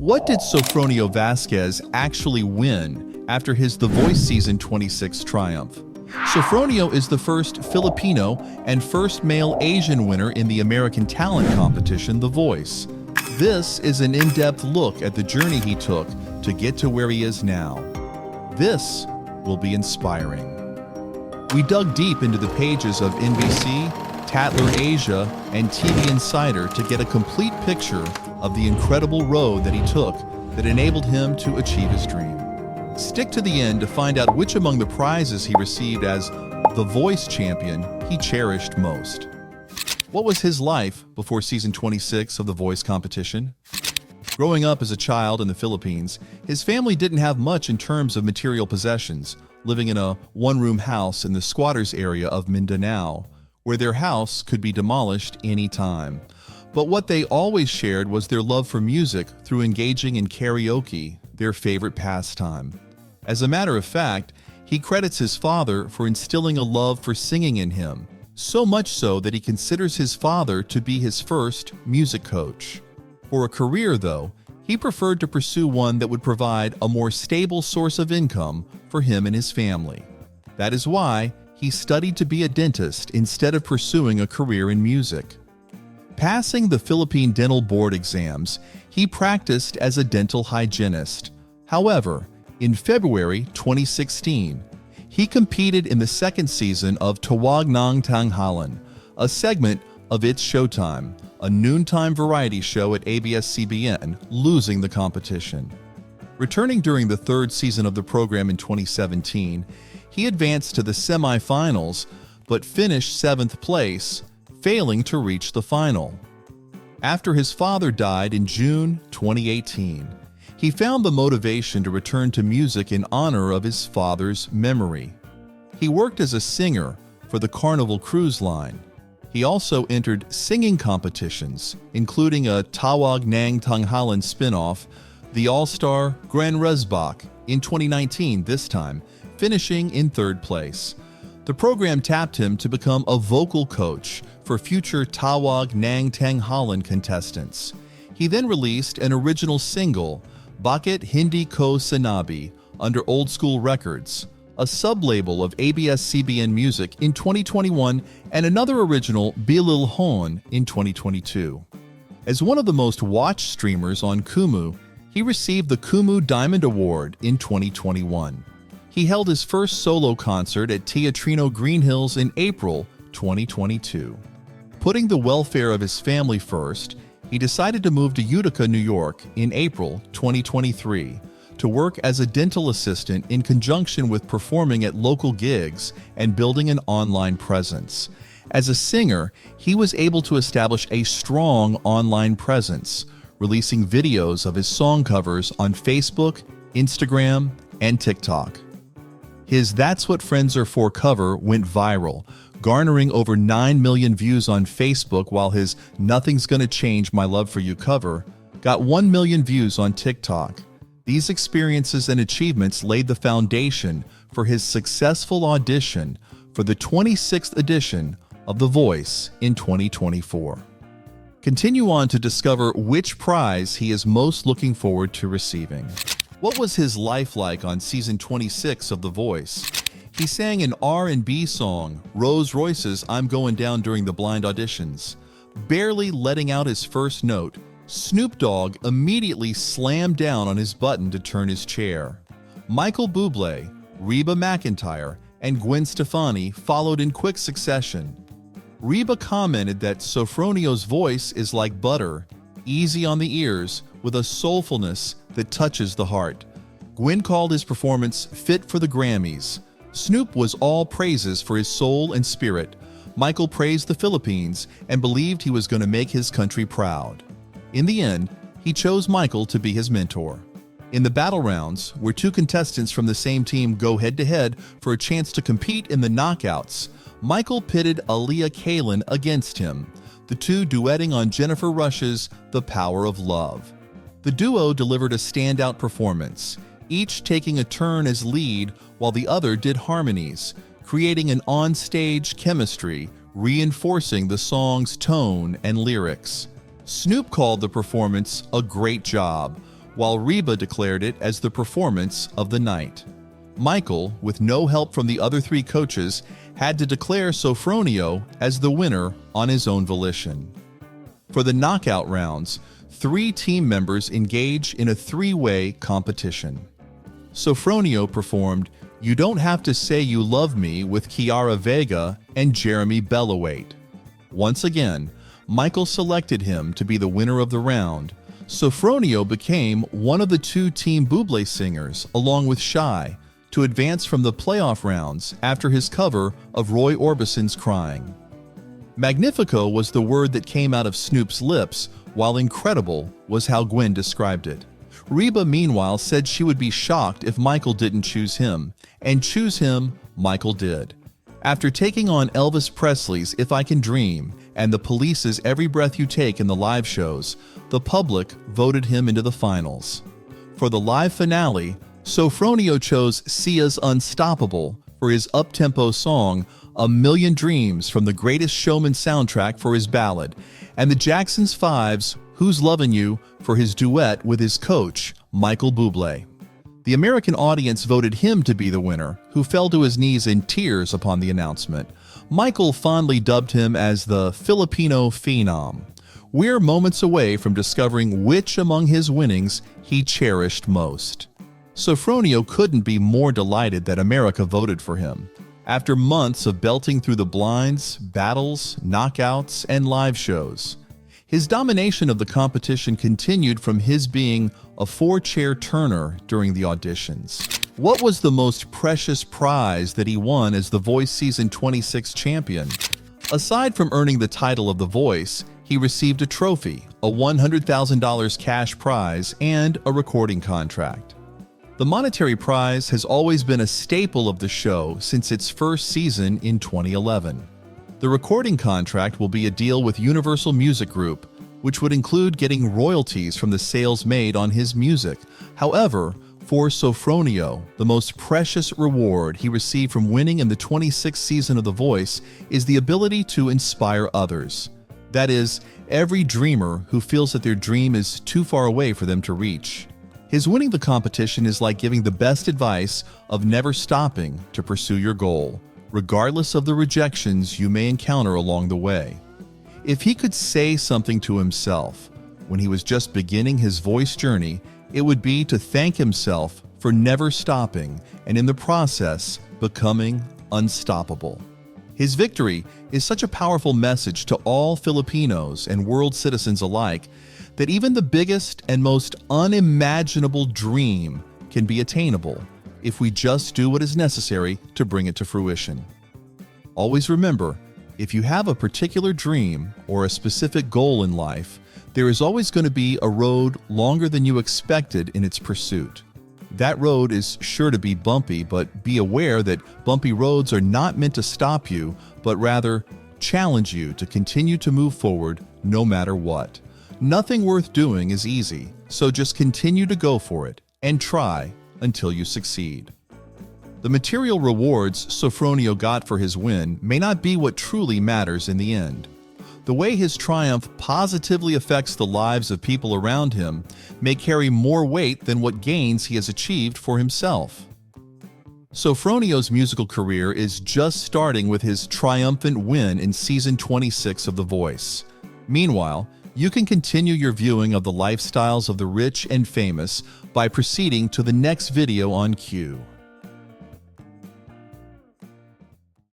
What did Sofronio Vasquez actually win after his The Voice Season 26 triumph? Sofronio is the first Filipino and first male Asian winner in the American talent competition, The Voice. This is an in-depth look at the journey he took to get to where he is now. This will be inspiring. We dug deep into the pages of NBC, Tatler Asia, and TV Insider to get a complete picture of the incredible road that he took that enabled him to achieve his dream. Stick to the end to find out which among the prizes he received as The Voice champion he cherished most. What was his life before season 26 of The Voice competition? Growing up as a child in the Philippines, his family didn't have much in terms of material possessions, living in a one-room house in the squatters area of Mindanao, where their house could be demolished any time. But what they always shared was their love for music through engaging in karaoke, their favorite pastime. As a matter of fact, he credits his father for instilling a love for singing in him, so much so that he considers his father to be his first music coach. For a career, though, he preferred to pursue one that would provide a more stable source of income for him and his family. That is why he studied to be a dentist instead of pursuing a career in music. Passing the Philippine Dental Board exams, he practiced as a dental hygienist. However, in February 2016, he competed in the second season of Tawag ng Tanghalan, a segment of It's Showtime, a noontime variety show at ABS-CBN, losing the competition. Returning during the third season of the program in 2017, he advanced to the semifinals but finished 7th place, failing to reach the final. After his father died in June 2018, he found the motivation to return to music in honor of his father's memory. He worked as a singer for the Carnival Cruise Line. He also entered singing competitions, including a Tawag ng Tanghalan spin-off, the All-Star Gran Rezbak, in 2019 this time, finishing in 3rd place. The program tapped him to become a vocal coach for future Tawag ng Tanghalan contestants. He then released an original single, Bakit Hindi Ko Sinabi, under Old School Records, a sub-label of ABS-CBN Music in 2021, and another original, Bilil Hon, in 2022. As one of the most watched streamers on Kumu, he received the Kumu Diamond Award in 2021. He held his first solo concert at Teatrino Green Hills in April 2022. Putting the welfare of his family first, he decided to move to Utica, New York in April 2023 to work as a dental assistant in conjunction with performing at local gigs and building an online presence. As a singer, he was able to establish a strong online presence, releasing videos of his song covers on Facebook, Instagram, and TikTok. His That's What Friends Are For cover went viral, garnering over 9 million views on Facebook, while his Nothing's Gonna Change My Love For You cover got 1 million views on TikTok. These experiences and achievements laid the foundation for his successful audition for the 26th edition of The Voice in 2024. Continue on to discover which prize he is most looking forward to receiving. What was his life like on season 26 of The Voice? He sang an R&B song, Rose Royce's I'm Going Down, during the blind auditions. Barely letting out his first note, Snoop Dogg immediately slammed down on his button to turn his chair. Michael Bublé, Reba McEntire, and Gwen Stefani followed in quick succession. Reba commented that Sofronio's voice is like butter, easy on the ears, with a soulfulness that touches the heart. Gwen called his performance fit for the Grammys. Snoop was all praises for his soul and spirit. Michael praised the Philippines and believed he was going to make his country proud. In the end, he chose Michael to be his mentor. In the battle rounds, where two contestants from the same team go head-to-head for a chance to compete in the knockouts, Michael pitted Aaliyah Kalen against him, the two duetting on Jennifer Rush's The Power of Love. The duo delivered a standout performance, each taking a turn as lead while the other did harmonies, creating an on-stage chemistry, reinforcing the song's tone and lyrics. Snoop called the performance a great job, while Reba declared it as the performance of the night. Michael, with no help from the other three coaches, had to declare Sofronio as the winner on his own volition. For the knockout rounds, 3 team members engage in a 3-way competition. Sofronio performed "You Don't Have to Say You Love Me" with Kiara Vega and Jeremy Bellawait. Once again, Michael selected him to be the winner of the round. Sofronio became one of the 2 Team Bublé singers, along with Shy, to advance from the playoff rounds after his cover of Roy Orbison's "Crying." Magnifico was the word that came out of Snoop's lips, while incredible was how Gwen described it. Reba, meanwhile, said she would be shocked if Michael didn't choose him, and choose him Michael did. After taking on Elvis Presley's "If I Can Dream" and The Police's "Every Breath You Take" in the live shows, the public voted him into the finals. For the live finale, Sofronio chose Sia's "Unstoppable" for his up-tempo song "A Million Dreams" from the Greatest Showman soundtrack for his ballad, and the Jackson 5's "Who's Lovin' You" for his duet with his coach, Michael Bublé. The American audience voted him to be the winner, who fell to his knees in tears upon the announcement. Michael fondly dubbed him as the Filipino Phenom. We're moments away from discovering which among his winnings he cherished most. Sofronio couldn't be more delighted that America voted for him. After months of belting through the blinds, battles, knockouts, and live shows, his domination of the competition continued from his being a 4-chair turner during the auditions. What was the most precious prize that he won as The Voice Season 26 champion? Aside from earning the title of The Voice, he received a trophy, a $100,000 cash prize, and a recording contract. The monetary prize has always been a staple of the show since its first season in 2011. The recording contract will be a deal with Universal Music Group, which would include getting royalties from the sales made on his music. However, for Sofronio, the most precious reward he received from winning in the 26th season of The Voice is the ability to inspire others. That is, every dreamer who feels that their dream is too far away for them to reach. His winning the competition is like giving the best advice of never stopping to pursue your goal, regardless of the rejections you may encounter along the way. If he could say something to himself when he was just beginning his voice journey, it would be to thank himself for never stopping and in the process becoming unstoppable. His victory is such a powerful message to all Filipinos and world citizens alike that even the biggest and most unimaginable dream can be attainable if we just do what is necessary to bring it to fruition. Always remember, if you have a particular dream or a specific goal in life, there is always going to be a road longer than you expected in its pursuit. That road is sure to be bumpy, but be aware that bumpy roads are not meant to stop you, but rather challenge you to continue to move forward no matter what. Nothing worth doing is easy, so just continue to go for it and try until you succeed. The material rewards Sofronio got for his win may not be what truly matters in the end. The way his triumph positively affects the lives of people around him may carry more weight than what gains he has achieved for himself. Sofronio's musical career is just starting with his triumphant win in Season 26 of The Voice. Meanwhile, you can continue your viewing of the lifestyles of the rich and famous by proceeding to the next video on cue.